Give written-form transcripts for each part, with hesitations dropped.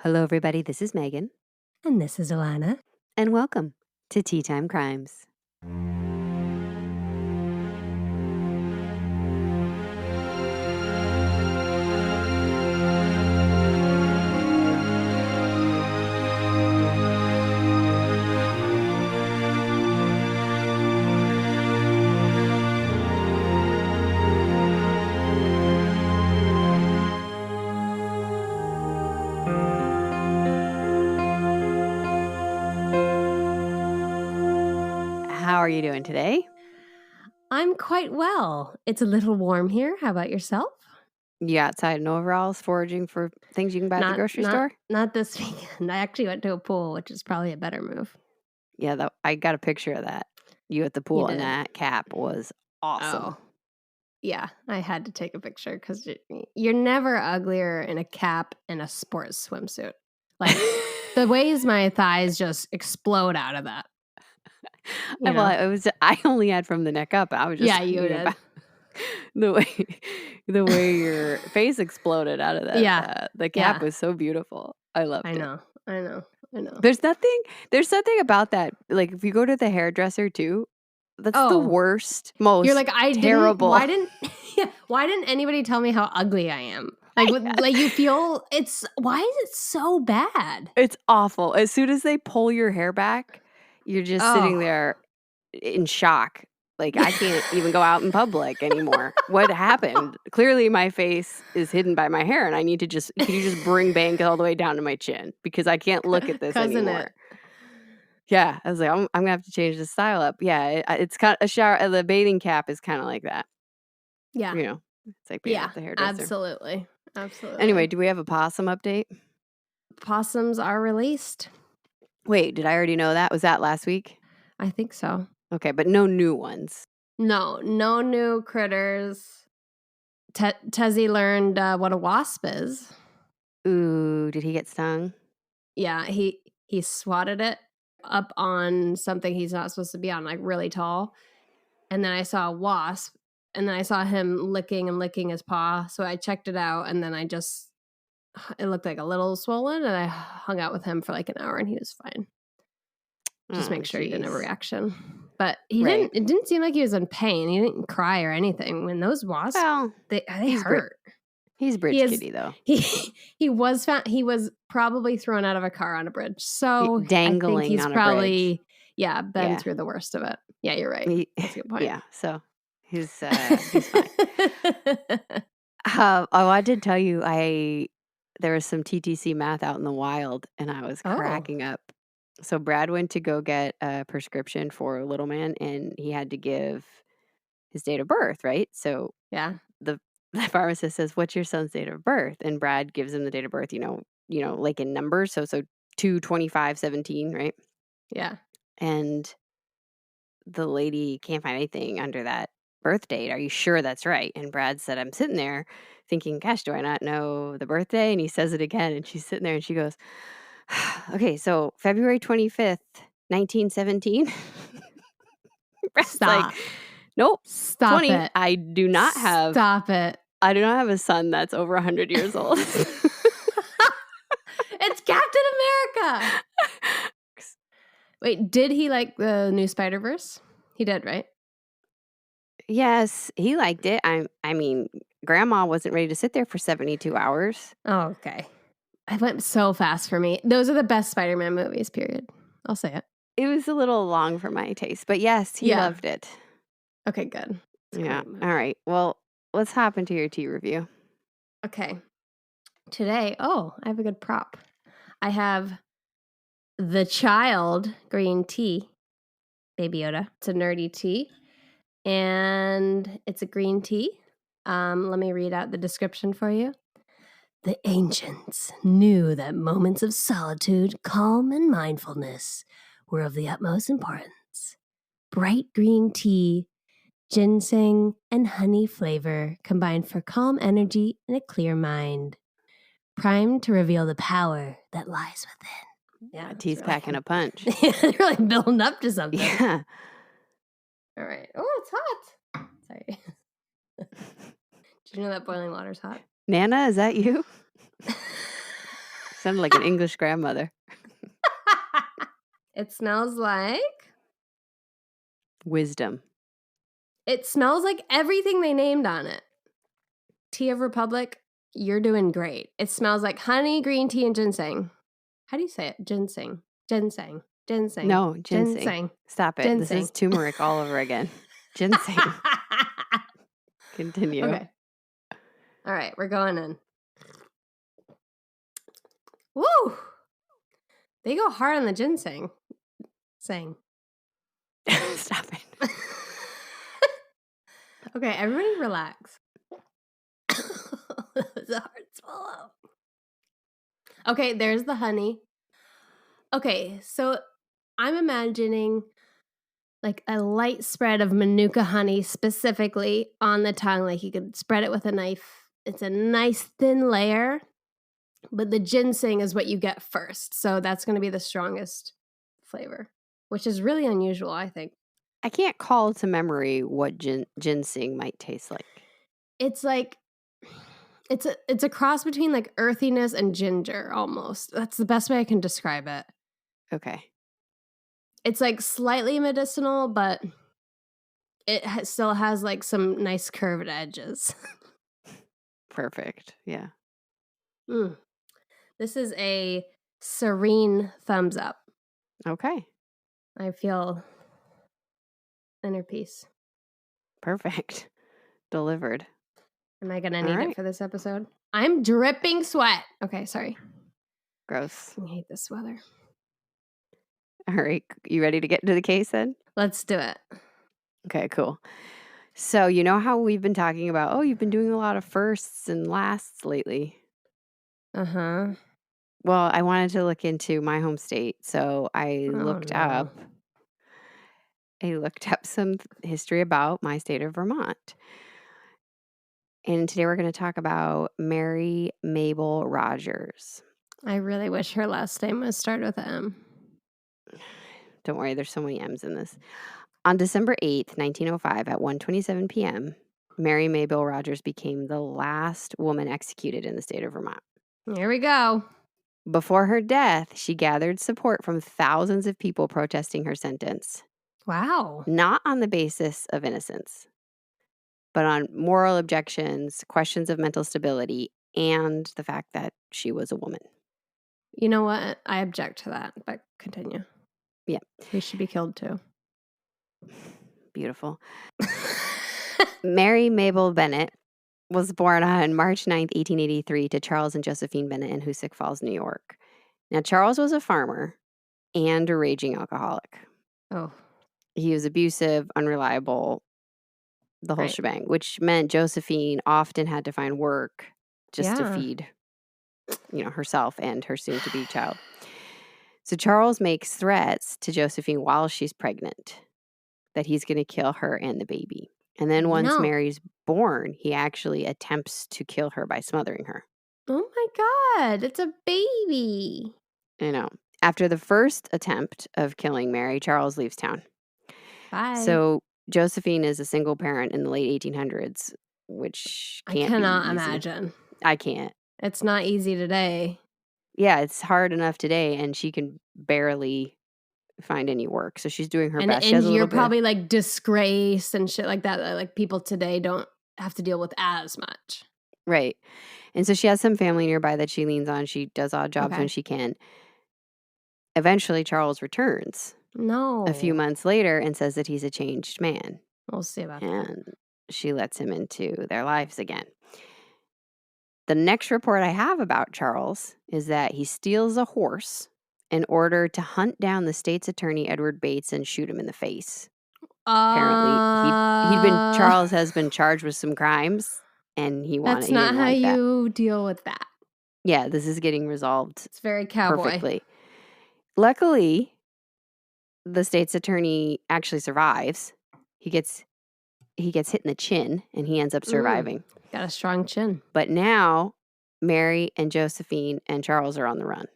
Hello, everybody. This is Megan, And this is Alana. and welcome to Tea Time Crimes. How are you doing today? I'm quite well. It's a little warm here. How about yourself? You outside in overalls foraging for things you can buy at the grocery store? Not this weekend. I actually went to a pool, which is probably a better move. Yeah, I got a picture of that. You at the pool, and that cap was awesome. Oh, yeah. I had to take a picture because you're never uglier in a cap and a sports swimsuit. Like the ways my thighs just explode out of that. I only had from the neck up. I was just you did. about the way your face exploded out of that. Yeah. The cap was so beautiful. I loved it. I know. There's something about that. Like if you go to the hairdresser too, that's the worst, most You're like, terrible. Why didn't anybody tell me how ugly I am? Like you feel why is it so bad? It's awful. As soon as they pull your hair back, you're just sitting there in shock. Like I can't even go out in public anymore. What happened? Clearly my face is hidden by my hair and I need to can you just bring bank all the way down to my chin because I can't look at this anymore. Yeah, I was like, I'm gonna have to change the style up. Yeah, it's kind of a shower. The bathing cap is kind of like that. Yeah, it's like being at the hairdresser. Absolutely. Anyway, do we have a possum update? Possums are released. Wait, did I already know that? Was that last week? I think so. Okay, but no new ones. No new critters. Tezzy learned what a wasp is. Ooh, did he get stung? Yeah, he swatted it up on something he's not supposed to be on, like really tall. And then I saw a wasp, and then I saw him licking his paw. So I checked it out, and then it looked like a little swollen, and I hung out with him for like an hour, and he was fine. Just make sure he didn't have a reaction. But it didn't seem like he was in pain. He didn't cry or anything. When those wasps, they hurt. He's bridge kitty though. He was found. He was probably thrown out of a car on a bridge. So dangling I think he's on probably been through the worst of it. Yeah, you're right. That's a good point. Yeah, so he's fine. I did tell you there was some TTC math out in the wild, and I was cracking up. So Brad went to go get a prescription for little man, and he had to give his date of birth, right? So the pharmacist says, "What's your son's date of birth?" And Brad gives him the date of birth, like in numbers. So 2/25/17, right? Yeah. And the lady can't find anything under that birth date. Are you sure that's right? And Brad said, I'm sitting there thinking, gosh, do I not know the birthday? And he says it again, and she's sitting there and she goes, okay, so February 25th, 1917. Stop. Like, nope. Stop 20. it. I do not have. Stop it. I do not have a son that's over 100 years old. It's Captain America. Wait, did he like the new Spider-Verse? He did, right? Yes, he liked it. I mean, Grandma wasn't ready to sit there for 72 hours. Oh, okay. It went so fast for me. Those are the best Spider-Man movies, period. I'll say it. It was a little long for my taste, but yes, he loved it. Okay, good. Yeah. All right. Well, let's hop into your tea review. Okay. Today, I have a good prop. I have the Child green tea, Baby Yoda. It's a nerdy tea, and it's a green tea. Let me read out the description for you. The ancients knew that moments of solitude, calm, and mindfulness were of the utmost importance. Bright green tea, ginseng, and honey flavor combined for calm energy and a clear mind. Primed to reveal the power that lies within. Yeah, tea's packing a punch. They're like building up to something. Yeah. All right. Oh, it's hot. Sorry. Did you know that boiling water's hot? Nana, is that you? Sounded like an English grandmother. It smells like Wisdom. It smells like everything they named on it. Tea of Republic, you're doing great. It smells like honey, green tea, and ginseng. How do you say it? Ginseng. Ginseng. Ginseng. No, ginseng. Ginseng. Stop it. Ginseng. This is turmeric all over again. Ginseng. Continue. Okay. All right, we're going in. Woo! They go hard on the ginseng. Stop it. Okay, everybody relax. That was a hard swallow. Okay, there's the honey. Okay, so I'm imagining like a light spread of Manuka honey specifically on the tongue. Like you could spread it with a knife. It's a nice thin layer, but the ginseng is what you get first. So that's going to be the strongest flavor, which is really unusual, I think. I can't call to memory what ginseng might taste like. It's like it's a cross between like earthiness and ginger almost. That's the best way I can describe it. Okay. It's like slightly medicinal, but it still has like some nice curved edges. Perfect. Yeah. This is a serene thumbs up. Okay. I feel inner peace. Perfect. Delivered. Am I going to need it for this episode? I'm dripping sweat. Okay, sorry. Gross. I hate this weather. All right. You ready to get into the case then? Let's do it. Okay, cool. So you know how we've been talking about, you've been doing a lot of firsts and lasts lately. Uh-huh. Well, I wanted to look into my home state, so I looked up some history about my state of Vermont. And today we're going to talk about Mary Mabel Rogers. I really wish her last name was started with M. Don't worry, there's so many M's in this. On December 8th, 1905, at 1:27 p.m., Mary Mabel Rogers became the last woman executed in the state of Vermont. Here we go. Before her death, she gathered support from thousands of people protesting her sentence. Wow. Not on the basis of innocence, but on moral objections, questions of mental stability, and the fact that she was a woman. You know what? I object to that, but continue. Yeah. We should be killed too. Beautiful. Mary Mabel Bennett was born on March 9th, 1883 to Charles and Josephine Bennett in Hoosick Falls, New York. Now, Charles was a farmer and a raging alcoholic. Oh. He was abusive, unreliable, the whole shebang, which meant Josephine often had to find work just to feed, herself and her soon-to-be child. So Charles makes threats to Josephine while she's pregnant that he's going to kill her and the baby. And then once Mary's born, he actually attempts to kill her by smothering her. Oh my God, it's a baby. I know. After the first attempt of killing Mary, Charles leaves town. Bye. So Josephine is a single parent in the late 1800s, which can't be easy. I cannot imagine. I can't. It's not easy today. Yeah, it's hard enough today, and she can barely find any work. So she's doing her best. And you're probably like disgraced and shit like that. Like people today don't have to deal with as much. Right. And so she has some family nearby that she leans on. She does odd jobs when she can. Eventually, Charles returns. A few months later and says that he's a changed man. We'll see about that. And she lets him into their lives again. The next report I have about Charles is that he steals a horse in order to hunt down the state's attorney, Edward Bates, and shoot him in the face. Apparently, Charles has been charged with some crimes, and he wanted. That's not how you deal with that. Yeah, this is getting resolved. It's very cowboy. Perfectly. Luckily, the state's attorney actually survives. He gets hit in the chin, and he ends up surviving. Got a strong chin. But now, Mary and Josephine and Charles are on the run.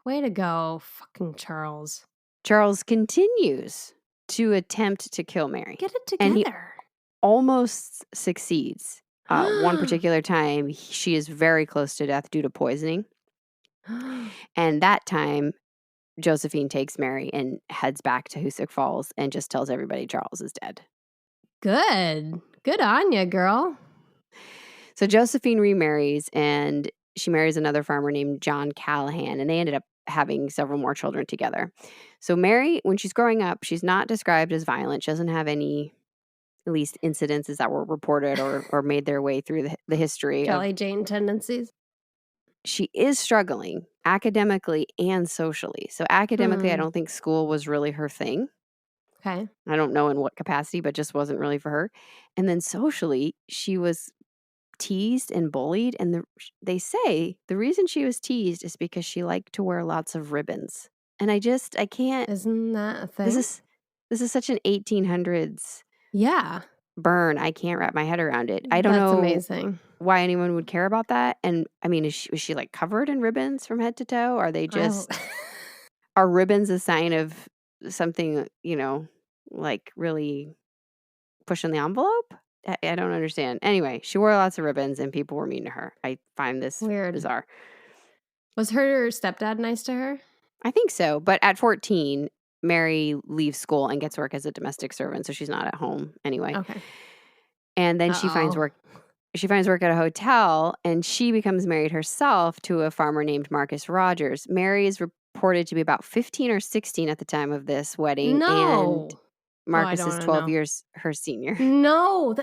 Way to go, fucking Charles. Charles continues to attempt to kill Mary. Get it together. And he almost succeeds. One particular time, she is very close to death due to poisoning. And that time, Josephine takes Mary and heads back to Hoosick Falls and just tells everybody Charles is dead. Good. Good on you, girl. So Josephine remarries, and she marries another farmer named John Callahan, and they ended up having several more children together. So Mary, when she's growing up, she's not described as violent. She doesn't have any, at least, incidences that were reported or made their way through the history. Jolly Jane tendencies. She is struggling academically and socially. So academically, I don't think school was really her thing. Okay. I don't know in what capacity, but just wasn't really for her. And then socially, she was teased and bullied. And they say the reason she was teased is because she liked to wear lots of ribbons. And I can't. Isn't that a thing? This is such an 1800s burn. I can't wrap my head around it. I don't know. That's amazing. Why anyone would care about that. And I mean, was she like covered in ribbons from head to toe? Are they just, are ribbons a sign of something, like really pushing the envelope? I don't understand. Anyway, she wore lots of ribbons and people were mean to her. I find this weird. Bizarre. Was her stepdad nice to her? I think so. But at 14, Mary leaves school and gets work as a domestic servant. So she's not at home anyway. Okay. And then she finds work. She finds work at a hotel, and she becomes married herself to a farmer named Marcus Rogers. Mary is reported to be about 15 or 16 at the time of this wedding. No. And Marcus is 12 years her senior. No,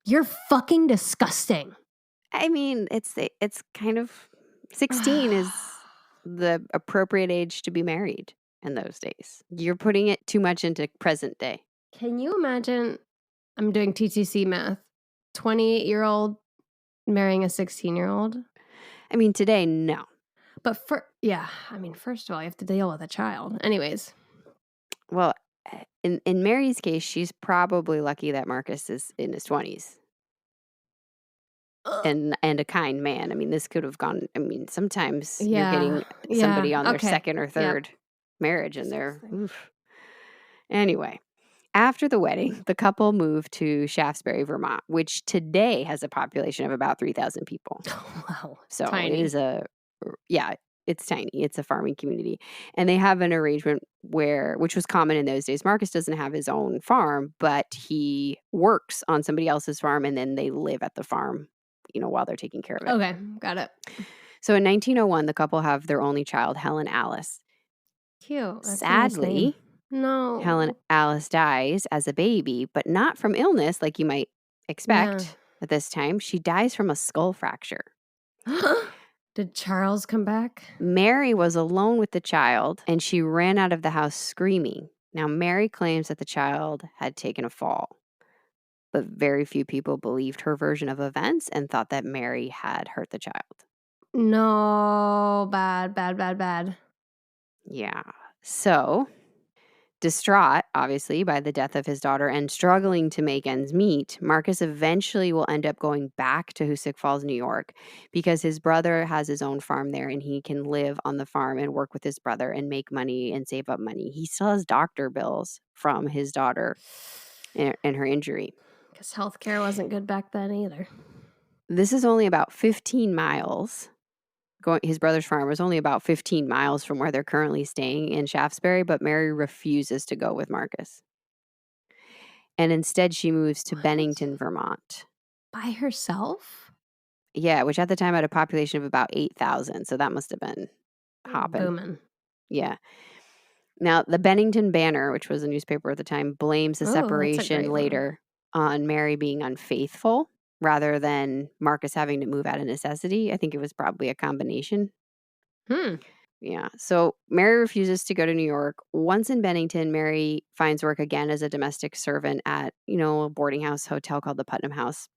you're fucking disgusting. I mean, it's kind of 16 is the appropriate age to be married in those days. You're putting it too much into present day. Can you imagine? I'm doing TTC math. 28-year-old marrying a 16-year-old? I mean, today, no. But first of all, you have to deal with a child. Anyways. Well, in Mary's case, she's probably lucky that Marcus is in his 20s. And a kind man. I mean, this could have gone, sometimes you're getting somebody on their second or third marriage and they're, oof. Anyway. After the wedding, the couple moved to Shaftesbury, Vermont, which today has a population of about 3,000 people. Wow. So tiny. It is it's tiny. It's a farming community. And they have an arrangement which was common in those days. Marcus doesn't have his own farm, but he works on somebody else's farm and then they live at the farm, while they're taking care of it. Okay, got it. So in 1901, the couple have their only child, Helen Alice. Cute. That's Sadly, a nice name. No. Helen Alice dies as a baby, but not from illness like you might expect at this time. She dies from a skull fracture. Did Charles come back? Mary was alone with the child, and she ran out of the house screaming. Now, Mary claims that the child had taken a fall, but very few people believed her version of events and thought that Mary had hurt the child. No, bad. Yeah. So, distraught, obviously, by the death of his daughter and struggling to make ends meet, Marcus eventually will end up going back to Hoosick Falls, New York, because his brother has his own farm there and he can live on the farm and work with his brother and make money and save up money. He still has doctor bills from his daughter and her injury. Because healthcare wasn't good back then either. This is only about 15 miles. His brother's farm was only about 15 miles from where they're currently staying in Shaftesbury, but Mary refuses to go with Marcus. And instead, she moves to Bennington, Vermont. By herself? Yeah, which at the time had a population of about 8,000. So that must have been hopping. Booming. Yeah. Now, the Bennington Banner, which was a newspaper at the time, blames the separation later on Mary being unfaithful, rather than Marcus having to move out of necessity. I think it was probably a combination. Yeah. So Mary refuses to go to New York. Once in Bennington, Mary finds work again as a domestic servant at, a boarding house hotel called the Putnam House.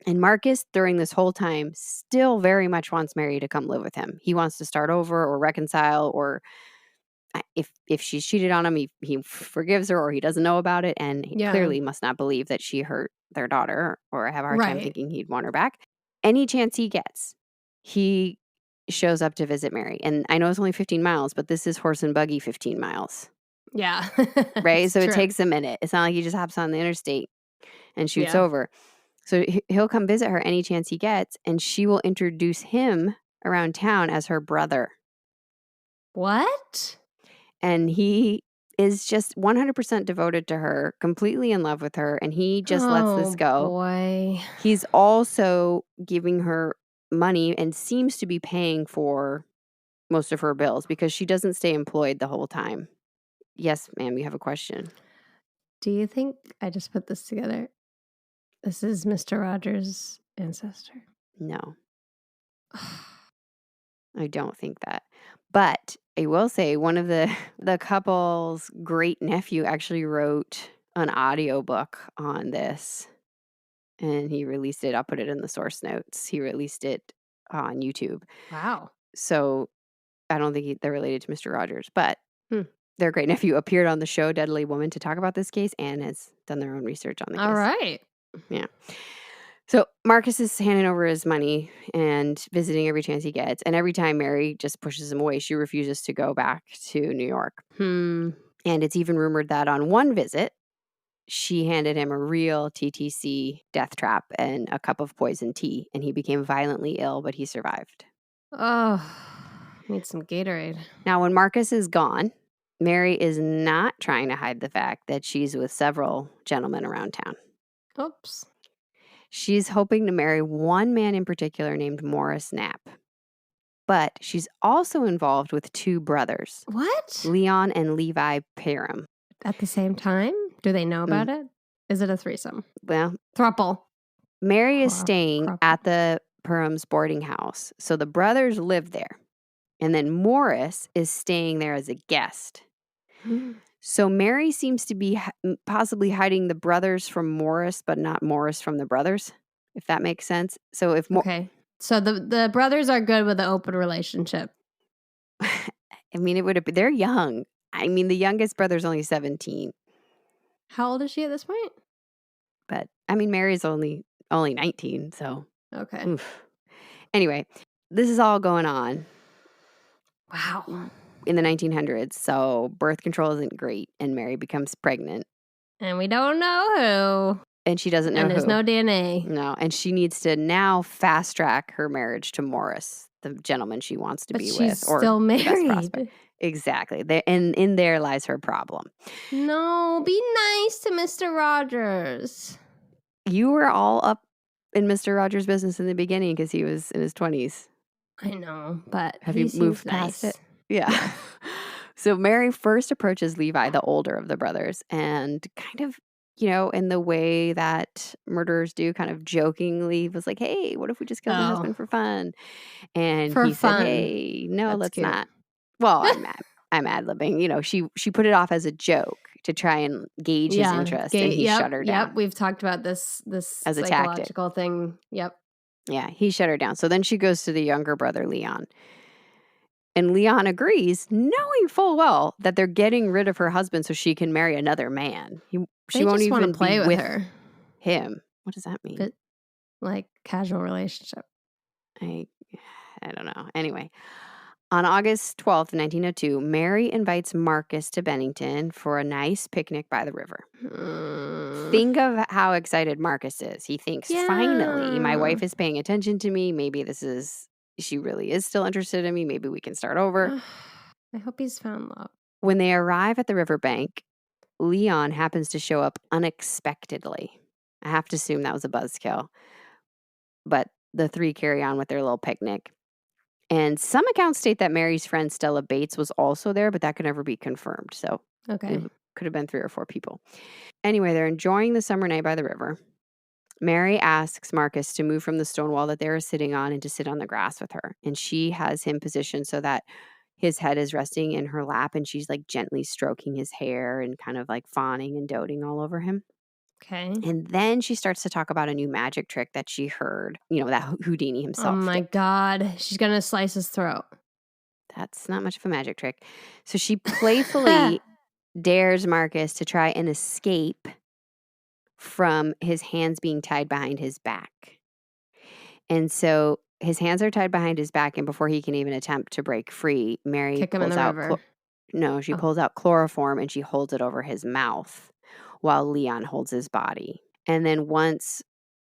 And Marcus, during this whole time, still very much wants Mary to come live with him. He wants to start over or reconcile, or if she's cheated on him, he forgives her, or he doesn't know about it. And he clearly must not believe that she hurt their daughter, or I have a hard time thinking he'd want her back. Any chance he gets, he shows up to visit Mary. And I know it's only 15 miles, but this is horse and buggy 15 miles. Yeah. Right? So it takes a minute. It's not like he just hops on the interstate and shoots over. So he'll come visit her any chance he gets, and she will introduce him around town as her brother. What? And he is just 100% devoted to her, completely in love with her, and he just lets this go. Boy. He's also giving her money and seems to be paying for most of her bills because she doesn't stay employed the whole time. Yes, ma'am, you have a question. Do you think I just put this together? This is Mr. Rogers' ancestor. No. I don't think that. But I will say one of the couple's great nephew actually wrote an audiobook on this. And he released it. I'll put it in the source notes. He released it on YouTube. Wow. So I don't think they're related to Mr. Rogers, but their great nephew appeared on the show Deadly Woman to talk about this case and has done their own research on the case. All right. Yeah. So Marcus is handing over his money and visiting every chance he gets. And every time Mary just pushes him away, she refuses to go back to New York. And it's even rumored that on one visit, she handed him a real TTC death trap and a cup of poison tea, and he became violently ill, but he survived. Oh, need some Gatorade. Now, when Marcus is gone, Mary is not trying to hide the fact that she's with several gentlemen around town. Oops. She's hoping to marry one man in particular named Morris Knapp. But she's also involved with two brothers. What? Leon and Levi Parham. At the same time? Do they know about it? Is it a threesome? Well, throuple. Mary is staying at the Parham's boarding house. So the brothers live there. And then Morris is staying there as a guest. So Mary seems to be possibly hiding the brothers from Morris, but not Morris from the brothers, if that makes sense. So if okay. So the brothers are good with the open relationship. I mean, it would have been, they're young. I mean, the youngest brother's only 17. How old is she at this point? But I mean, Mary's only 19, so. Okay. Oof. Anyway, this is all going on. Wow. In the 1900s, so birth control isn't great, and Mary becomes pregnant. And we don't know who. And she doesn't know who. And there's no DNA. No, and she needs to now fast track her marriage to Morris, the gentleman she wants to be with. She's still married. Exactly. And in there lies her problem. No, be nice to Mr. Rogers. You were all up in Mr. Rogers' business in the beginning because he was in his 20s. I know, but have you moved past it? Yeah. So Mary first approaches Levi, the older of the brothers, and kind of, in the way that murderers do, kind of jokingly was like, hey, what if we just killed my husband for fun? And he said, hey, no, let's not. Well, I'm ad-libbing. She put it off as a joke to try and gauge his interest, and he shut her down. Yep, we've talked about this as a psychological thing. Yep. Yeah, he shut her down. So then she goes to the younger brother, Leon. And Leon agrees, knowing full well that they're getting rid of her husband so she can marry another man. She won't even play with her. Him. What does that mean? But, like casual relationship. I don't know. Anyway, on August 12th, 1902, Mary invites Marcus to Bennington for a nice picnic by the river. Think of how excited Marcus is. He thinks, finally, my wife is paying attention to me. Maybe she really is still interested in me. Maybe we can start over. I hope he's found love. When they arrive at the riverbank, Leon happens to show up unexpectedly. I have to assume that was a buzzkill. But the three carry on with their little picnic. And some accounts state that Mary's friend Stella Bates was also there, but that could never be confirmed. So it could have been 3 or 4 people. Anyway, they're enjoying the summer night by the river. Mary asks Marcus to move from the stone wall that they were sitting on and to sit on the grass with her. And she has him positioned so that his head is resting in her lap, and she's like gently stroking his hair and kind of like fawning and doting all over him. Okay. And then she starts to talk about a new magic trick that she heard, that Houdini himself did. My God. She's going to slice his throat. That's not much of a magic trick. So she playfully dares Marcus to try and escape from his hands being tied behind his back. And so his hands are tied behind his back, and before he can even attempt to break free, Mary kick him in the river. She pulls out chloroform and she holds it over his mouth while Leon holds his body. And then once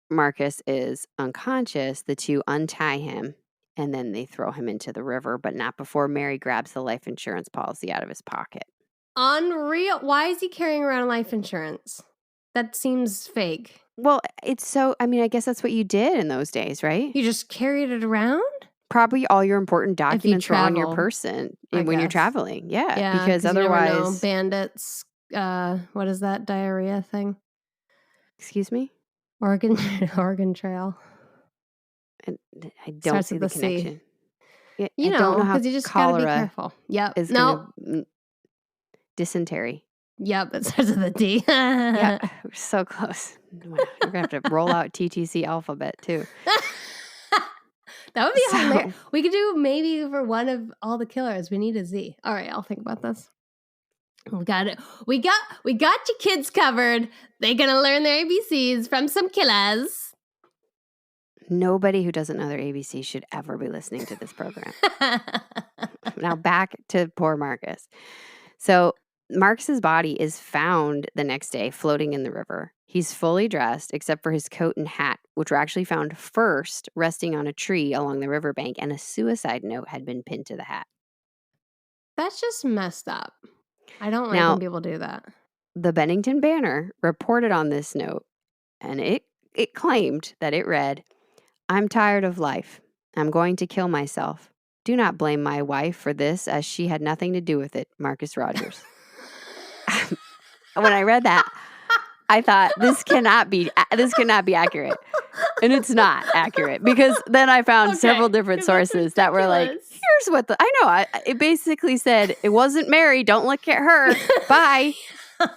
Marcus is unconscious, the two untie him and then they throw him into the river, but not before Mary grabs the life insurance policy out of his pocket. Unreal. Why is he carrying around life insurance? That seems fake. Well, I guess that's what you did in those days, right? You just carried it around? Probably all your important documents were on your traveled, person I when you're guess. traveling. Yeah, because you never know. otherwise, Bandits, what is that diarrhea thing? excuse me? Oregon Trail. I don't Starts see with the the C. connection. Yeah, You I don't know know, how because you just gotta be cholera careful. Yep. is No. going to dysentery. Yep, it starts with a D. Yeah, we're so close. Wow, you're gonna have to roll out TTC alphabet too. That would be So- hilarious. We could do maybe for one of all the killers. We need a Z. All right, I'll think about this. We got it. We got your kids covered. They're gonna learn their ABCs from some killers. Nobody who doesn't know their ABC should ever be listening to this program. Now back to poor Marcus. So Marcus's body is found the next day floating in the river. He's fully dressed except for his coat and hat, which were actually found first resting on a tree along the riverbank, and a suicide note had been pinned to the hat. That's just messed up. I don't like Now, when people do that. The Bennington Banner reported on this note, and it claimed that it read, "I'm tired of life. I'm going to kill myself. Do not blame my wife for this, as she had nothing to do with it, Marcus Rogers." When I read that, I thought this cannot be accurate. And it's not accurate, because then I found several different sources that were like, here's what it basically said, it wasn't Mary, don't look at her, bye.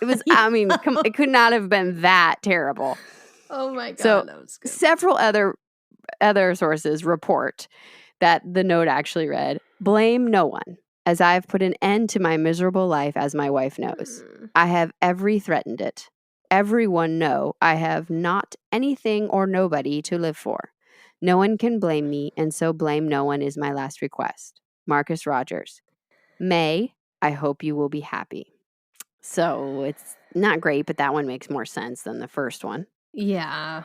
It was, it could not have been that terrible. Oh my God. So that was good. Several other sources report that the note actually read, "Blame no one, as I have put an end to my miserable life, as my wife knows. I have threatened it. Everyone know I have not anything or nobody to live for. No one can blame me, and so blame no one is my last request. Marcus Rogers. May, I hope you will be happy." So it's not great, but that one makes more sense than the first one. Yeah.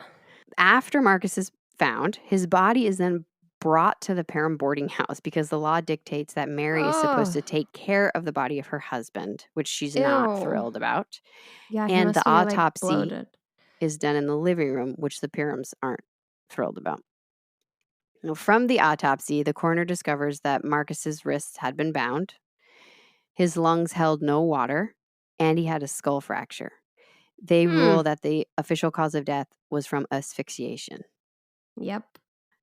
After Marcus is found, his body is then brought to the Parham boarding house, because the law dictates that Mary is supposed to take care of the body of her husband, which she's not thrilled about. Yeah, and the autopsy bloated. is done in the living room, which the Parhams aren't thrilled about. Now, from the autopsy, the coroner discovers that Marcus's wrists had been bound, his lungs held no water, and he had a skull fracture. They rule that the official cause of death was from asphyxiation. Yep.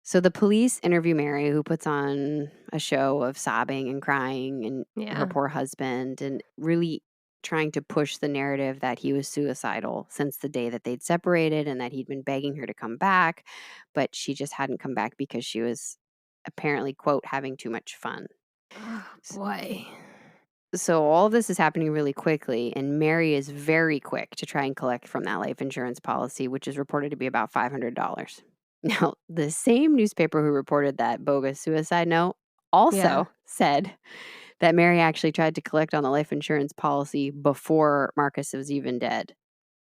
So the police interview Mary, who puts on a show of sobbing and crying and her poor husband, and really trying to push the narrative that he was suicidal since the day that they'd separated, and that he'd been begging her to come back, but she just hadn't come back because she was apparently, quote, having too much fun. Oh, boy. So all this is happening really quickly, and Mary is very quick to try and collect from that life insurance policy, which is reported to be about $500. Now, the same newspaper who reported that bogus suicide note also said that Mary actually tried to collect on the life insurance policy before Marcus was even dead.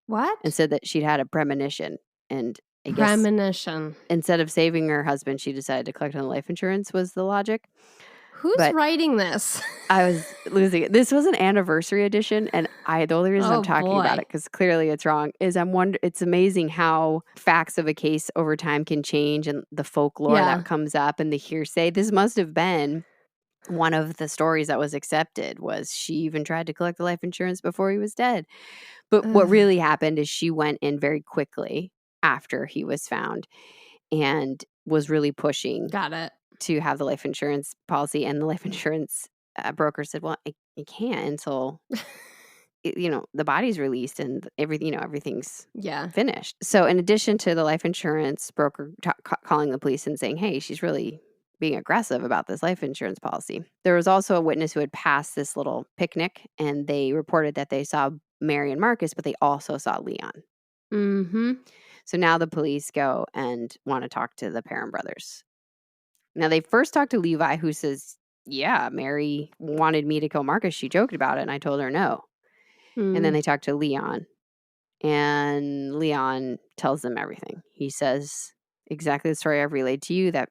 What? And said that she'd had a premonition, and I guess Premonition. instead of saving her husband, she decided to collect on the life insurance, was the logic. Who's writing this? I was losing it. This was an anniversary edition, and the only reason I'm talking about it, because clearly it's wrong, is it's amazing how facts of a case over time can change, and the folklore that comes up and the hearsay. This must have been one of the stories that was accepted, was she even tried to collect the life insurance before he was dead. But what really happened is she went in very quickly after he was found and was really pushing. Got it. To have the life insurance policy, and the life insurance broker said, "Well, I can't until the body's released and everything's finished." So in addition to the life insurance broker calling the police and saying, "Hey, she's really being aggressive about this life insurance policy," there was also a witness who had passed this little picnic, and they reported that they saw Mary and Marcus, but they also saw Leon. Mm-hmm. So now the police go and want to talk to the Parham brothers. Now, they first talked to Levi, who says, "Yeah, Mary wanted me to kill Marcus. She joked about it, and I told her no." And then they talked to Leon. And Leon tells them everything. He says exactly the story I've relayed to you, that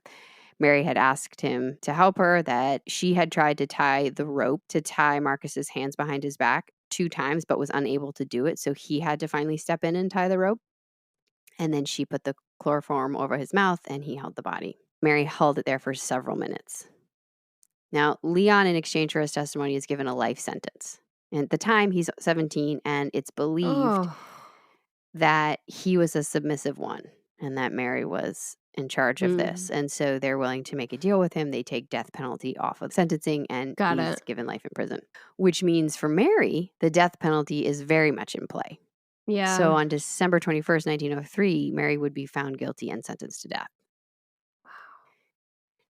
Mary had asked him to help her, that she had tried to tie the rope to tie Marcus's hands behind his back 2 times, but was unable to do it. So he had to finally step in and tie the rope. And then she put the chloroform over his mouth and he held the body. Mary held it there for several minutes. Now, Leon, in exchange for his testimony, is given a life sentence. And at the time, he's 17, and it's believed that he was a submissive one and that Mary was in charge of this. And so they're willing to make a deal with him. They take death penalty off of sentencing, and he's given life in prison, which means for Mary, the death penalty is very much in play. Yeah. So on December 21st, 1903, Mary would be found guilty and sentenced to death. Wow.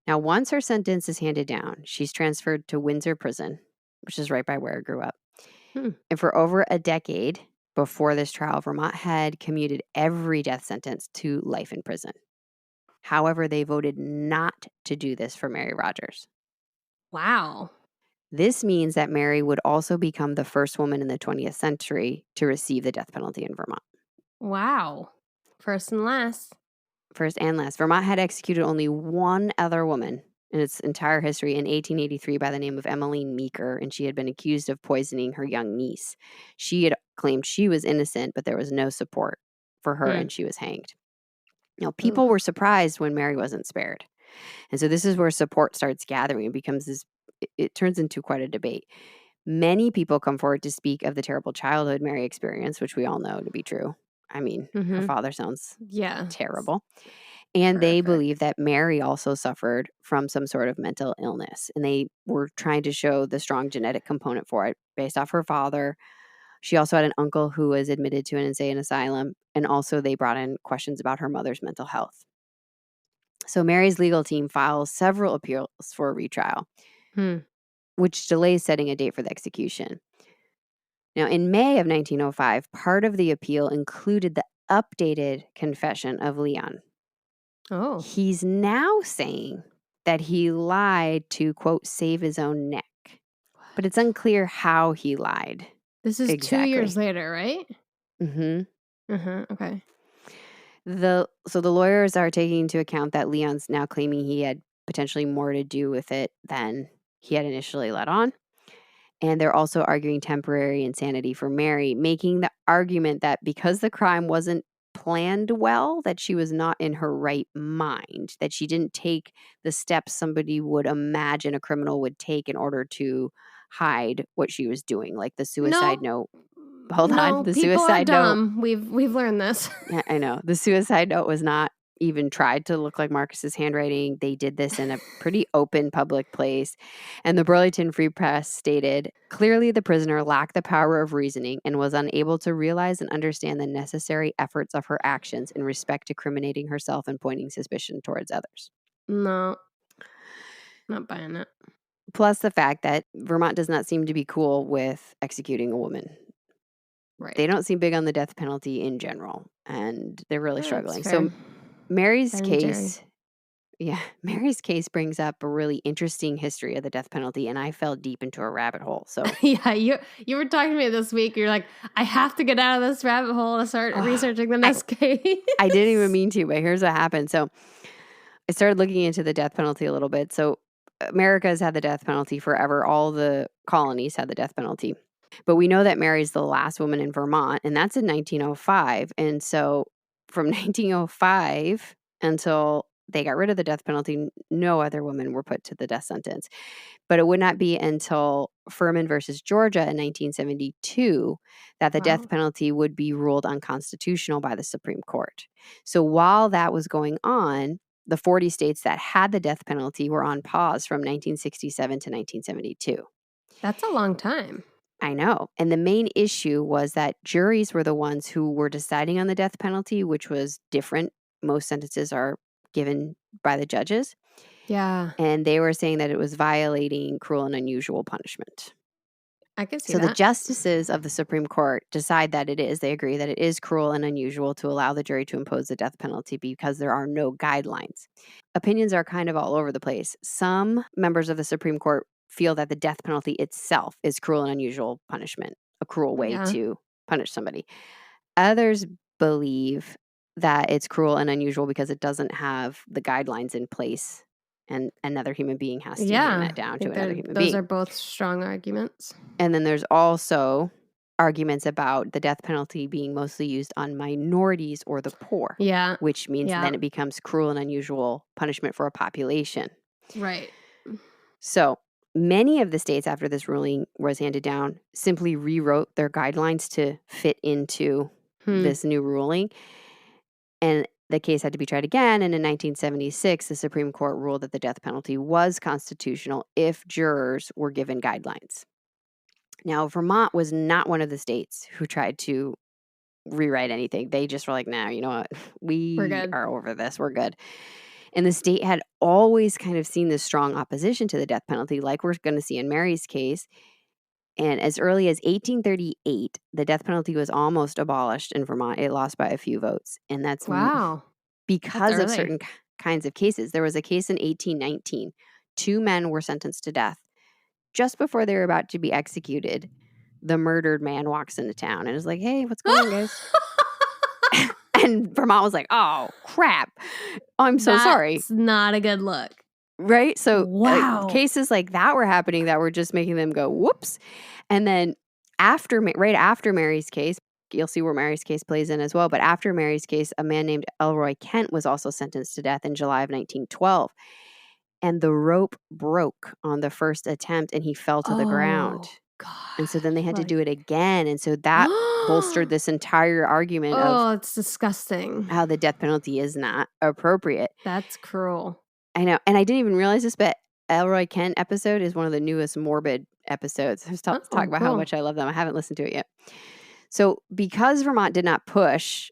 Now, once her sentence is handed down, she's transferred to Windsor Prison, which is right by where I grew up. And for over a decade before this trial, Vermont had commuted every death sentence to life in prison. However, they voted not to do this for Mary Rogers. Wow. This means that Mary would also become the first woman in the 20th century to receive the death penalty in Vermont. Wow. First and last. First and last. Vermont had executed only one other woman in its entire history in 1883 by the name of Emmeline Meeker, and she had been accused of poisoning her young niece. She had claimed she was innocent, but there was no support for her, and she was hanged. Now, people were surprised when Mary wasn't spared. And so this is where support starts gathering. It becomes this, it turns into quite a debate. Many people come forward to speak of the terrible childhood Mary experienced, which we all know to be true. I mean, her father sounds terrible. And they believe that Mary also suffered from some sort of mental illness. And they were trying to show the strong genetic component for it based off her father. She also had an uncle who was admitted to an insane asylum. And also they brought in questions about her mother's mental health. So Mary's legal team files several appeals for a retrial, which delays setting a date for the execution. Now, in May of 1905, part of the appeal included the updated confession of Leon. Oh. He's now saying that he lied to, quote, save his own neck. But it's unclear how he lied. This is 2 years later, right? Okay. So the lawyers are taking into account that Leon's now claiming he had potentially more to do with it than he had initially let on. And they're also arguing temporary insanity for Mary, making the argument that because the crime wasn't planned well, that she was not in her right mind, that she didn't take the steps somebody would imagine a criminal would take in order to hide what she was doing, like the suicide note. Hold on, the people suicide are dumb. We've learned this. Yeah, I know. The suicide note was not even tried to look like Marcus's handwriting. They did this in a pretty open public place. And the Burlington Free Press stated, clearly the prisoner lacked the power of reasoning and was unable to realize and understand the necessary efforts of her actions in respect to criminating herself and pointing suspicion towards others. No, not buying it. Plus the fact that Vermont does not seem to be cool with executing a woman. Right. They don't seem big on the death penalty in general, and they're really struggling. So Mary's case brings up a really interesting history of the death penalty, and I fell deep into a rabbit hole. So yeah, you were talking to me this week. You're like, I have to get out of this rabbit hole to start researching the next case. I didn't even mean to, but here's what happened. So I started looking into the death penalty a little bit. So America has had the death penalty forever. All the colonies had the death penalty. But we know that Mary's the last woman in Vermont, and that's in 1905. And so from 1905 until they got rid of the death penalty, no other women were put to the death sentence. But it would not be until Furman versus Georgia in 1972 that the death penalty would be ruled unconstitutional by the Supreme Court. So while that was going on, the 40 states that had the death penalty were on pause from 1967 to 1972. That's a long time. I know. And the main issue was that juries were the ones who were deciding on the death penalty, which was different. Most sentences are given by the judges. Yeah. And they were saying that it was violating cruel and unusual punishment. I can see that. So that. the justices of the Supreme Court decide that it is. They agree that it is cruel and unusual to allow the jury to impose the death penalty because there are no guidelines. Opinions are kind of all over the place. Some members of the Supreme Court feel that the death penalty itself is cruel and unusual punishment, a cruel way to punish somebody. Others believe that it's cruel and unusual because it doesn't have the guidelines in place, and another human being has to hand that down to another human being. Those are both strong arguments. And then there's also arguments about the death penalty being mostly used on minorities or the poor. Yeah. Which means then it becomes cruel and unusual punishment for a population. Right. So many of the states, after this ruling was handed down, simply rewrote their guidelines to fit into this new ruling. And the case had to be tried again. And in 1976, the Supreme Court ruled that the death penalty was constitutional if jurors were given guidelines. Now, Vermont was not one of the states who tried to rewrite anything. They just were like, nah, you know what? We are over this. We're good. And the state had always kind of seen this strong opposition to the death penalty, like we're going to see in Mary's case. And as early as 1838, the death penalty was almost abolished in Vermont. It lost by a few votes. And that's because of certain kinds of cases. There was a case in 1819. 2 men were sentenced to death. Just before they were about to be executed, the murdered man walks into town and is like, hey, what's going on, guys? And Vermont was like, oh, crap. I'm so sorry. It's not a good look. Right? So cases like that were happening that were just making them go, whoops. And then right after Mary's case, you'll see where Mary's case plays in as well. But after Mary's case, a man named Elroy Kent was also sentenced to death in July of 1912. And the rope broke on the first attempt and he fell to the ground. God. And so then they had to do it again. And so that bolstered this entire argument of it's disgusting. How the death penalty is not appropriate. That's cruel. I know. And I didn't even realize this, but Elroy Kent episode is one of the newest Morbid episodes. I was talking about how much I love them. I haven't listened to it yet. So because Vermont did not push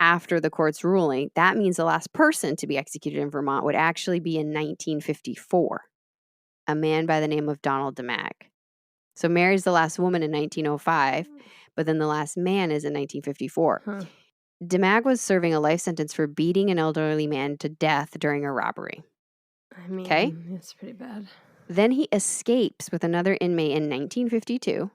after the court's ruling, that means the last person to be executed in Vermont would actually be in 1954, a man by the name of Donald DeMag. So Mary's the last woman in 1905, but then the last man is in 1954. DeMag was serving a life sentence for beating an elderly man to death during a robbery. I mean, that's pretty bad. Then he escapes with another inmate in 1952.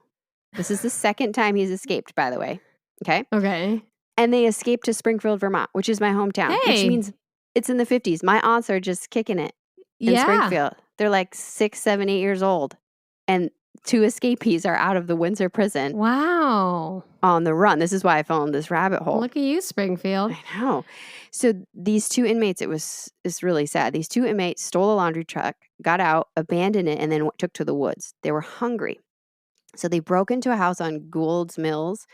This is the second time he's escaped, by the way. Okay. And they escaped to Springfield, Vermont, which is my hometown, which means it's in the 50s. My aunts are just kicking it in Springfield. They're like 6, 7, 8 years old. And 2 escapees are out of the Windsor prison. Wow. On the run. This is why I fell in this rabbit hole. Look at you, Springfield. I know. So these 2 inmates, it's really sad. These 2 inmates stole a laundry truck, got out, abandoned it, and then took to the woods. They were hungry. So they broke into a house on Gould's Mills,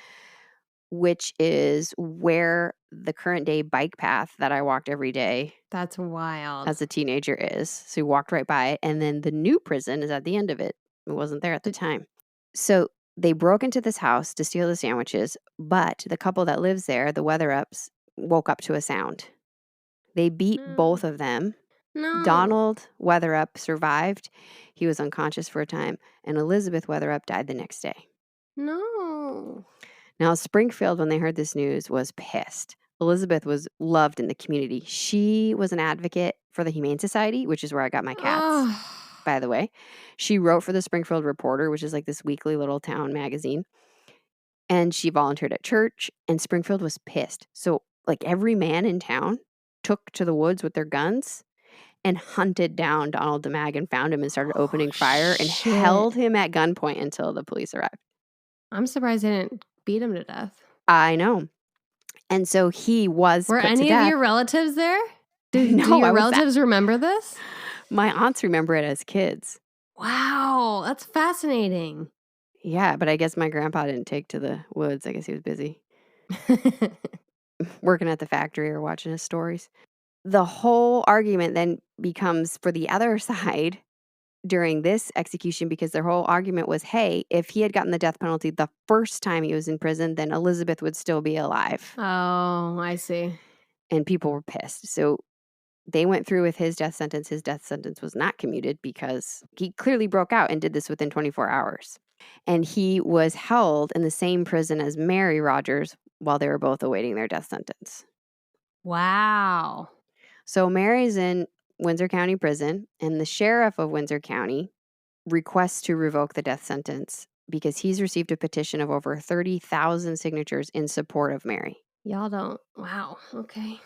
which is where the current day bike path that I walked every day. That's wild. As a teenager is. So we walked right by it. And then the new prison is at the end of it. It wasn't there at the time. So they broke into this house to steal the sandwiches, but the couple that lives there, the Weatherups, woke up to a sound. They beat both of them. No. Donald Weatherup survived. He was unconscious for a time, and Elizabeth Weatherup died the next day. No. Now, Springfield, when they heard this news, was pissed. Elizabeth was loved in the community. She was an advocate for the Humane Society, which is where I got my cats, by the way. She wrote for the Springfield Reporter, which is like this weekly little town magazine. And she volunteered at church, and Springfield was pissed. So, like, every man in town took to the woods with their guns and hunted down Donald DeMag and found him and started opening fire and held him at gunpoint until the police arrived. I'm surprised they didn't beat him to death. I know. And so he was Were put any to death. of your relatives there? Do No, your relatives remember this? My aunts remember it as kids. Wow, that's fascinating. Yeah, but I guess my grandpa didn't take to the woods. I guess he was busy working at the factory or watching his stories. The whole argument then becomes for the other side during this execution, because their whole argument was, hey, if he had gotten the death penalty the first time he was in prison, then Elizabeth would still be alive. Oh, I see. And people were pissed. So they went through with his death sentence. His death sentence was not commuted because he clearly broke out and did this within 24 hours. And he was held in the same prison as Mary Rogers while they were both awaiting their death sentence. Wow. So Mary's in Windsor County Prison, and the sheriff of Windsor County requests to revoke the death sentence because he's received a petition of over 30,000 signatures in support of Mary. Y'all don't. Wow. Okay.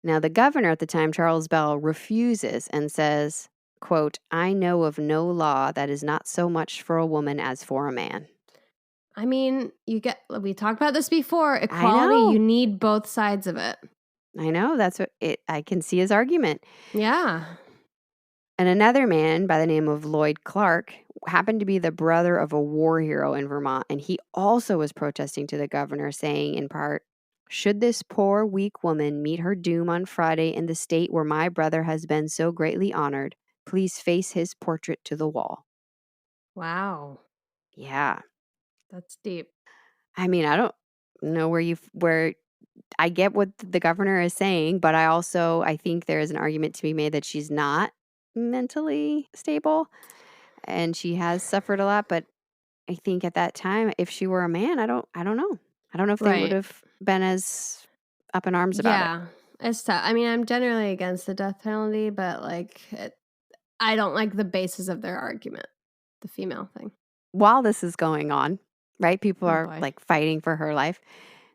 Now, the governor at the time, Charles Bell, refuses and says, quote, "I know of no law that is not so much for a woman as for a man." I mean, we talked about this before. I Equality, know. you need both sides of it. I know. That's what I can see his argument. Yeah. And another man by the name of Lloyd Clark happened to be the brother of a war hero in Vermont. And he also was protesting to the governor, saying in part, "Should this poor, weak woman meet her doom on Friday in the state where my brother has been so greatly honored, please face his portrait to the wall." Wow. Yeah. That's deep. I mean, I don't know where I get what the governor is saying, but I think there is an argument to be made that she's not mentally stable and she has suffered a lot. But I think at that time, if she were a man, I don't know. I don't know if they would Right. have been as up in arms about it. Yeah. It's tough. I mean, I'm generally against the death penalty, but I don't like the basis of their argument, the female thing. While this is going on, right? People Oh, are boy. like fighting for her life.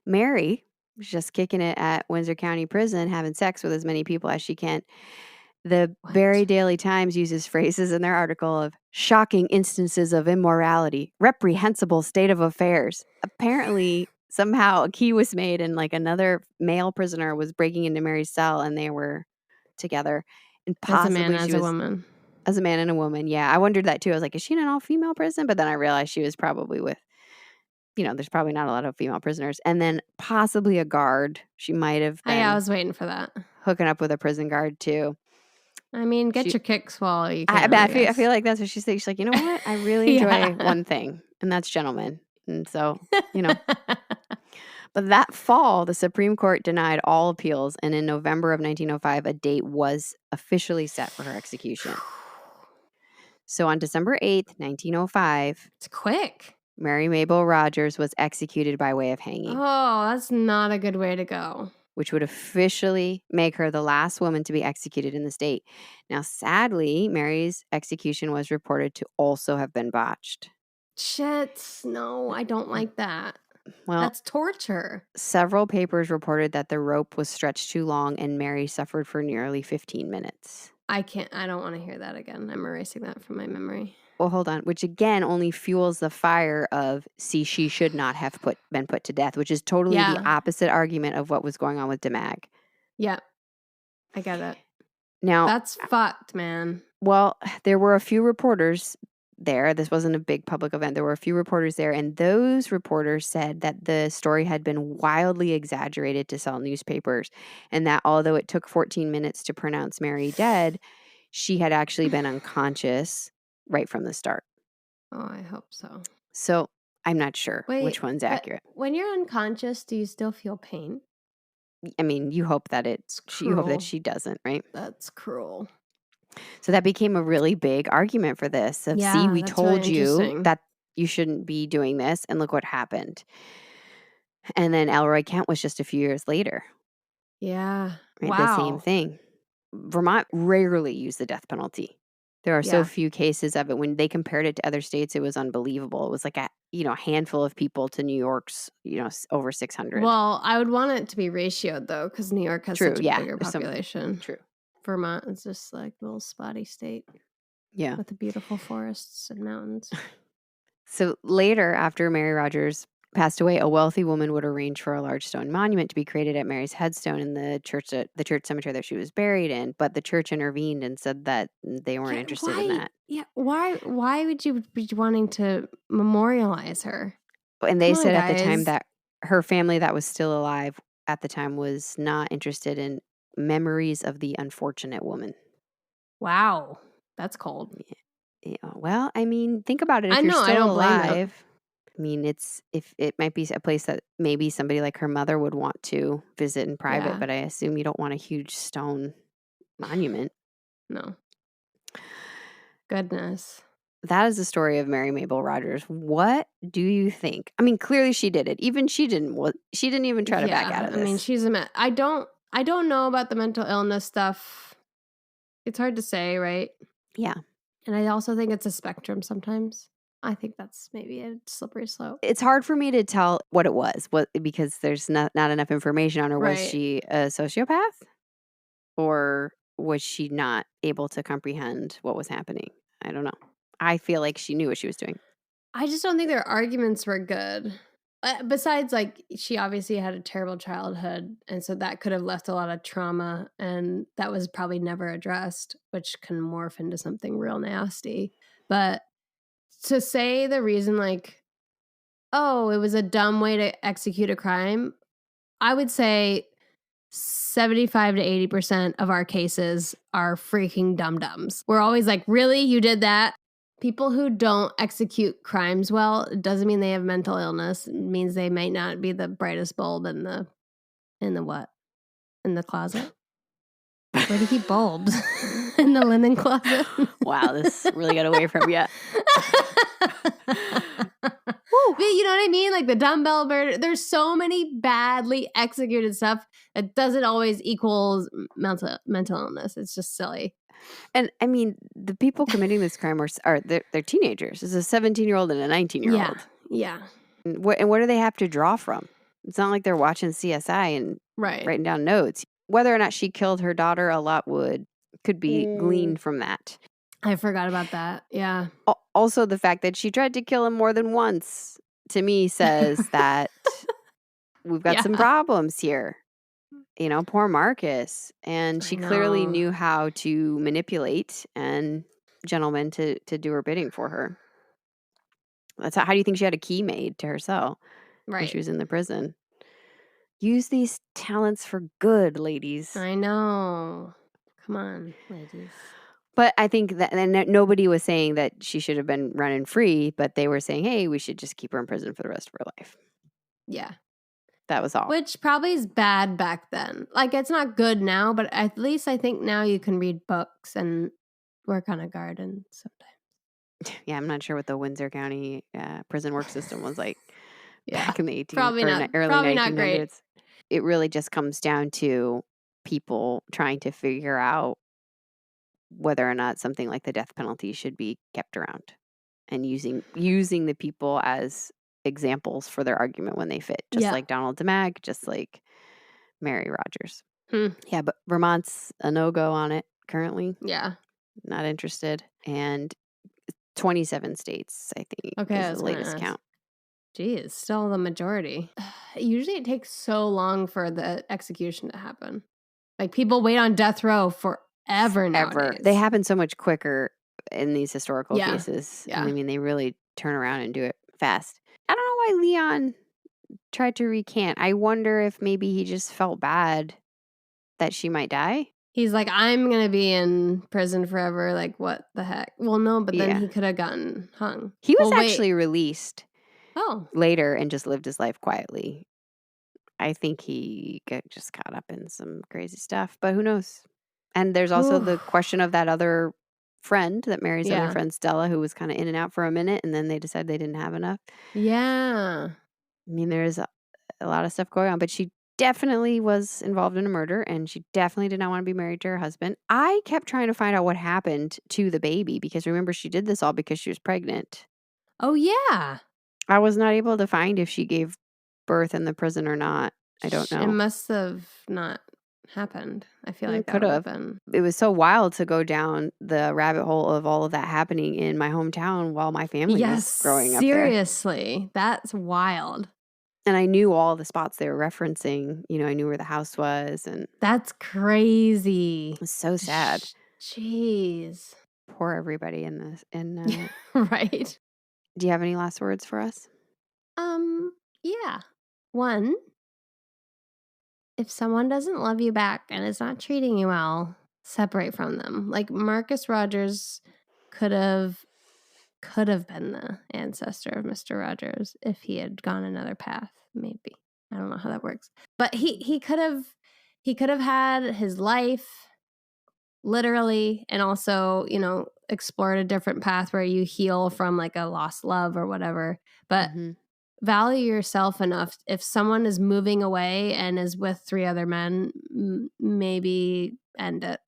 Mary was just kicking it at Windsor County Prison, having sex with as many people as she can. The What? Barry Daily Times uses phrases in their article of shocking instances of immorality, reprehensible state of affairs. Apparently, somehow a key was made and like another male prisoner was breaking into Mary's cell and they were together. And As a man, possibly as she a was woman. as a man and a woman. Yeah, I wondered that too. I was like, is she in an all-female prison? But then I realized she was probably with, there's probably not a lot of female prisoners. And then possibly a guard. She might have been I was waiting for that. hooking up with a prison guard too. I mean, get She- your kicks while you I can. feel like that's what she said. She's like, you know what? I really enjoy one thing, and that's gentlemen. And so, but that fall, the Supreme Court denied all appeals, and in November of 1905, a date was officially set for her execution. So on December 8th, 1905, It's quick. Mary Mabel Rogers was executed by way of hanging, Oh, that's not a good way to go. which would officially make her the last woman to be executed in the state. Now, sadly, Mary's execution was reported to also have been botched. Shit. No, I don't like that. Well, That's torture. several papers reported that the rope was stretched too long and Mary suffered for nearly 15 minutes. I don't want to hear that again. I'm erasing that from my memory. Well, hold on. Which again only fuels the fire of, see, she should not have been put to death, which is totally the opposite argument of what was going on with DeMag. Yeah, I get it. Now, that's fucked, man. Well, there were a few reporters there. This wasn't a big public event. There were a few reporters there, and those reporters said that the story had been wildly exaggerated to sell newspapers, and that although it took 14 minutes to pronounce Mary dead, she had actually been unconscious right from the start. Oh, I hope so. So I'm not sure which one's accurate. When you're unconscious, do you still feel pain? I mean, you hope that you hope that she doesn't, right? That's cruel. So that became a really big argument for this. See, we told you that you shouldn't be doing this, and look what happened. And then Elroy Kent was just a few years later. Yeah. Right? Wow. The same thing. Vermont rarely used the death penalty. There are so few cases of it. When they compared it to other states, it was unbelievable. It was like a handful of people to New York's, over 600. Well, I would want it to be ratioed though, because New York has such a bigger population. True. Vermont is just like a little spotty state. Yeah. With the beautiful forests and mountains. So later, after Mary Rogers passed away, a wealthy woman would arrange for a large stone monument to be created at Mary's headstone in the church cemetery that she was buried in. But the church intervened and said that they weren't interested in that. Yeah. Why would you be wanting to memorialize her? And they said at the time that her family that was still alive at the time was not interested in memories of the unfortunate woman. Wow. That's cold. Yeah. Well, I mean, think about it. If you're still alive, I mean, it might be a place that maybe somebody like her mother would want to visit in private, but I assume you don't want a huge stone monument. No. Goodness. That is the story of Mary Mabel Rogers. What do you think? I mean, clearly she did it. Even she didn't even try to back out of this. I mean, she's I don't know about the mental illness stuff. It's hard to say, right? Yeah. And I also think it's a spectrum sometimes. I think that's maybe a slippery slope. It's hard for me to tell what it was, because there's not enough information on her. Was Right. she a sociopath? Or was she not able to comprehend what was happening? I don't know. I feel like she knew what she was doing. I just don't think their arguments were good. Besides, like, she obviously had a terrible childhood, and so that could have left a lot of trauma, and that was probably never addressed, which can morph into something real nasty. But to say the reason, like, oh, it was a dumb way to execute a crime, I would say 75 to 80% of our cases are freaking dum-dums. We're always like, really? You did that? People who don't execute crimes well, it doesn't mean they have mental illness. It means they might not be the brightest bulb in the what? In the closet? Where do you keep bulbs? In the linen closet? Wow, this really got away from you. But you know what I mean? Like the dumbbell murder. There's so many badly executed stuff that doesn't always equals mental illness. It's just silly. And I mean, the people committing this crime they're teenagers. It's a 17-year-old and a 19-year-old. Yeah. And what do they have to draw from? It's not like they're watching CSI and writing down notes. Whether or not she killed her daughter, a lot could be gleaned from that. I forgot about that. Yeah. Also, the fact that she tried to kill him more than once, to me, says that we've got some problems here. You know, poor Marcus. And she clearly knew how to manipulate gentlemen to do her bidding for her. How do you think she had a key made to her cell when she was in the prison? Use these talents for good, ladies. I know. Come on, ladies. But I think that nobody was saying that she should have been running free, but they were saying, hey, we should just keep her in prison for the rest of her life. Yeah. That was all. Which probably is bad back then. Like, it's not good now, but at least I think now you can read books and work on a garden sometimes. Yeah, I'm not sure what the Windsor County prison work system was like back in the early 1900s. Not great. It really just comes down to people trying to figure out whether or not something like the death penalty should be kept around, and using the people as examples for their argument when they fit, just like Donald DeMag, just like Mary Rogers. Yeah, but Vermont's a no-go on it currently. Yeah. Not interested. And 27 states, I think, is the latest count. Geez, still the majority. Usually it takes so long for the execution to happen. Like, people wait on death row forever nowadays. They happen so much quicker in these historical cases. Yeah. I mean, they really turn around and do it fast. I don't know why Leon tried to recant. I wonder if maybe he just felt bad that she might die. He's like, I'm going to be in prison forever. Like, what the heck? Well, no, but then he could have gotten hung. He was actually released later and just lived his life quietly. I think he just caught up in some crazy stuff, but who knows? And there's also the question of that other friend, that Mary's other friend, Stella, who was kind of in and out for a minute, and then they decided they didn't have enough. Yeah. I mean, there's a lot of stuff going on, but she definitely was involved in a murder, and she definitely did not want to be married to her husband. I kept trying to find out what happened to the baby, because remember, she did this all because she was pregnant. Oh, yeah. I was not able to find if she gave birth in the prison or not. I don't know. It must have not happened. I feel like that could have been. It was so wild to go down the rabbit hole of all of that happening in my hometown while my family was growing up there. Seriously, that's wild. And I knew all the spots they were referencing. You know, I knew where the house was, and that's crazy. It was so sad. Jeez. Poor everybody in this. Right. Do you have any last words for us? Yeah. One, if someone doesn't love you back and is not treating you well, separate from them. Like, Marcus Rogers could have been the ancestor of Mr. Rogers if he had gone another path, maybe. I don't know how that works. But he could have had his life, literally, and also, you know, explored a different path where you heal from like a lost love or whatever. But value yourself enough. If someone is moving away and is with 3 other men, maybe end it,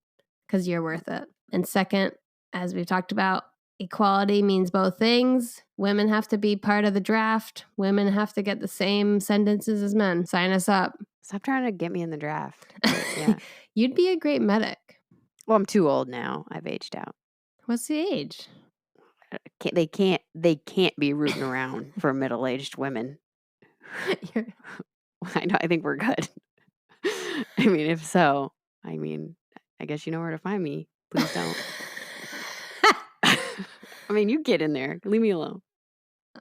because you're worth it. And second, as we've talked about, Equality means both things. Women have to be part of the draft. Women have to get the same sentences as men. Sign us up. Stop trying to get me in the draft. But, yeah. You'd be a great medic. Well, I'm too old now. I've aged out. What's the age? They can't be rooting around for middle-aged women. I think we're good. I mean, if so, I guess you know where to find me. Please don't. I mean, you get in there. Leave me alone.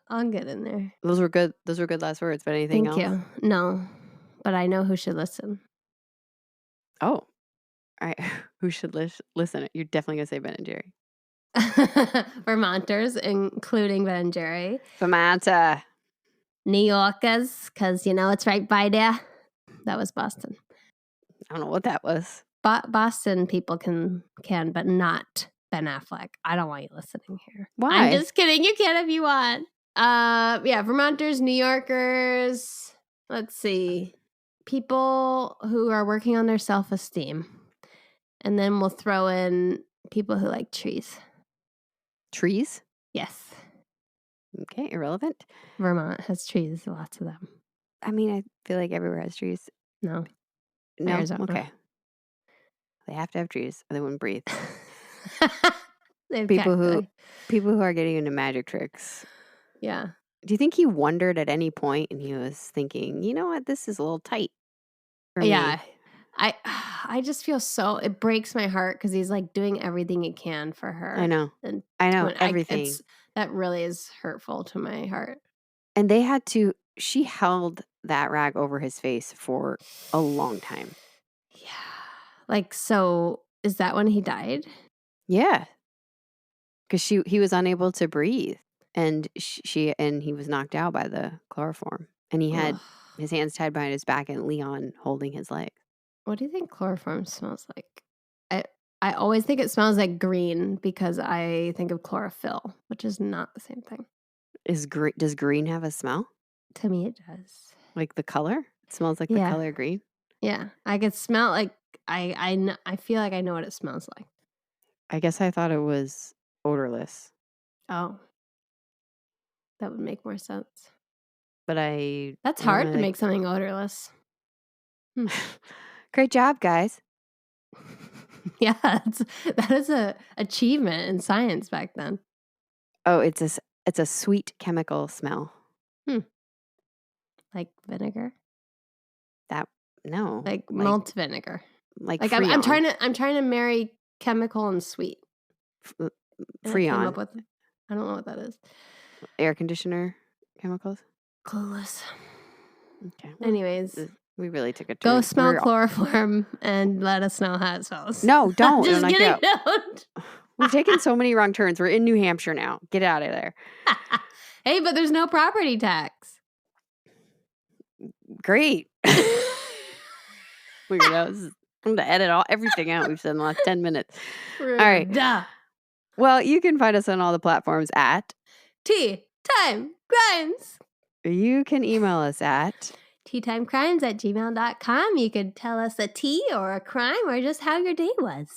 I'll get in there. Those were good last words. But anything else? Thank you. No, but I know who should listen. Oh, all right. Who should listen? You're definitely gonna say Ben and Jerry. Vermonters, including Ben and Jerry. Vermonter. New Yorkers, because it's right by there. That was Boston. I don't know what that was. Boston people can, but not Ben Affleck. I don't want you listening here. Why? I'm just kidding. You can if you want. Yeah, Vermonters, New Yorkers. Let's see. People who are working on their self-esteem. And then we'll throw in people who like trees. Trees? Yes. Okay, irrelevant. Vermont has trees, lots of them. I mean, I feel like everywhere has trees. No. Arizona. Okay. They have to have trees or they wouldn't breathe. People who are getting into magic tricks. Yeah. Do you think he wondered at any point and he was thinking, you know what, this is a little tight for me? I just feel so, it breaks my heart because he's like doing everything he can for her. I know. Everything. That really is hurtful to my heart. And she held that rag over his face for a long time. Yeah. Like, so is that when he died? Yeah. Because he was unable to breathe and he was knocked out by the chloroform and he had his hands tied behind his back and Leon holding his leg. What do you think chloroform smells like? I always think it smells like green because I think of chlorophyll, which is not the same thing. Does green have a smell? To me, it does. Like the color? It smells like the color green? Yeah. I could smell like, I feel like I know what it smells like. I guess I thought it was odorless. Oh. That would make more sense. But That's hard to make something odorless. Great job, guys. Yeah, that is a achievement in science back then. Oh, it's a sweet chemical smell. Like vinegar? No. Like malt vinegar. Like I'm trying to marry chemical and sweet. Freon. I don't know what that is. Air conditioner chemicals? Clueless. Okay. Well, anyways. We really took a turn. Go smell chloroform and let us know how it smells. No, don't. Just kidding. Don't. We've taken so many wrong turns. We're in New Hampshire now. Get out of there. Hey, but there's no property tax. Great. Weirdos. I'm going to edit everything out we've said in the last 10 minutes. Rude. All right. Well, you can find us on all the platforms at Tea Time Crimes. You can email us at teatimecrimes@gmail.com. You could tell us a tea or a crime or just how your day was.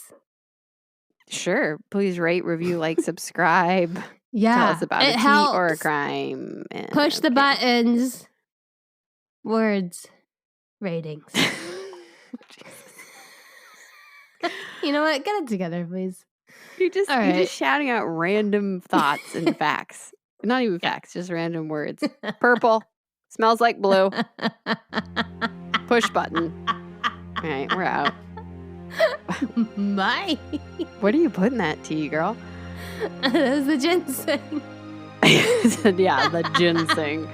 Sure. Please rate, review, like, subscribe. Yeah. Tell us about a tea or a crime. Push the buttons. Words. Ratings. You know what? Get it together, please. You're just shouting out random thoughts and facts. Not even facts, just random words. Purple. Smells like blue. Push button. All right, we're out. Bye. What do you put in that tea, girl? That's the ginseng. Yeah, the ginseng.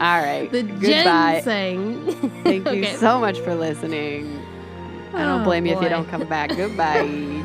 All right. The Goodbye. ginseng. Thank you so much for listening. I don't blame you if you don't come back. Goodbye.